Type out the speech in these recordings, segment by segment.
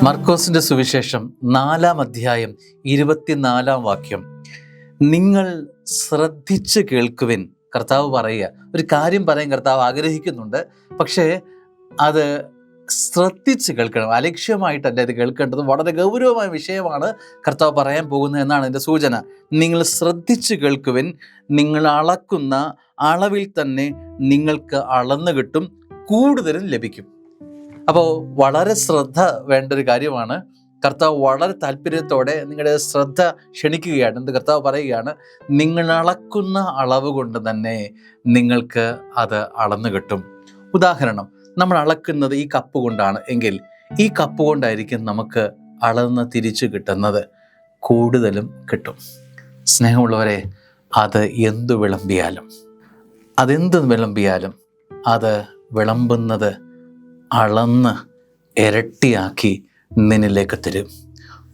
മർക്കോസിന്റെ സുവിശേഷം 4-ാം അധ്യായം 24-ാം വാക്യം. നിങ്ങൾ ശ്രദ്ധിച്ച് കേൾക്കുവിൻ. കർത്താവ് പറയുക, ഒരു കാര്യം പറയാൻ കർത്താവ് ആഗ്രഹിക്കുന്നുണ്ട്. പക്ഷേ അത് ശ്രദ്ധിച്ച് കേൾക്കണം, അലക്ഷ്യമായിട്ടല്ല ഇത് കേൾക്കേണ്ടത്. വളരെ ഗൗരവമായ വിഷയമാണ് കർത്താവ് പറയാൻ പോകുന്നത് എന്നാണ് എൻ്റെ സൂചന. നിങ്ങൾ ശ്രദ്ധിച്ച് കേൾക്കുവിൻ, നിങ്ങൾ അളക്കുന്ന അളവിൽ തന്നെ നിങ്ങൾക്ക് അളന്നു കിട്ടും, കൂടുതലും ലഭിക്കും. അപ്പോൾ വളരെ ശ്രദ്ധ വേണ്ട ഒരു കാര്യമാണ്. കർത്താവ് വളരെ താല്പര്യത്തോടെ നിങ്ങളുടെ ശ്രദ്ധ ക്ഷണിക്കുകയാണ്. എന്ത് കർത്താവ് പറയുകയാണ്, നിങ്ങൾ അളക്കുന്ന അളവ് കൊണ്ട് തന്നെ നിങ്ങൾക്ക് അത് അളന്നു കിട്ടും. ഉദാഹരണം, നമ്മൾ അളക്കുന്നത് ഈ കപ്പ് കൊണ്ടാണ് എങ്കിൽ ഈ കപ്പ് കൊണ്ടായിരിക്കും നമുക്ക് അളന്ന് തിരിച്ചു കിട്ടുന്നത്, കൂടുതലും കിട്ടും. സ്നേഹമുള്ളവരെ, അത് എന്ത് വിളമ്പിയാലും അത് വിളമ്പുന്നത് അളന്ന് ഇരട്ടിയാക്കി നിന്നിലേക്ക് തരും.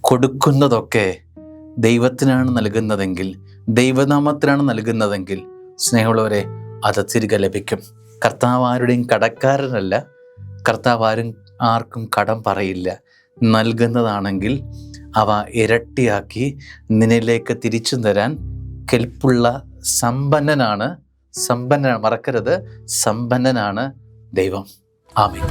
കൊടുക്കുന്നതൊക്കെ ദൈവത്തിനാണ് നൽകുന്നതെങ്കിൽ, ദൈവനാമത്തിനാണ് നൽകുന്നതെങ്കിൽ, സ്നേഹമുള്ളവരെ, അത് തിരികെ ലഭിക്കും. കർത്താവ് ആരുടെയും കടക്കാരനല്ല. കർത്താവ് ആർക്കും കടം പറയില്ല. നൽകുന്നതാണെങ്കിൽ അവ ഇരട്ടിയാക്കി നിന്നിലേക്ക് തിരിച്ചു തരാൻ കെൽപ്പുള്ള സമ്പന്നനാണ്. മറക്കരുത്, സമ്പന്നനാണ് ദൈവം. ആമേൻ.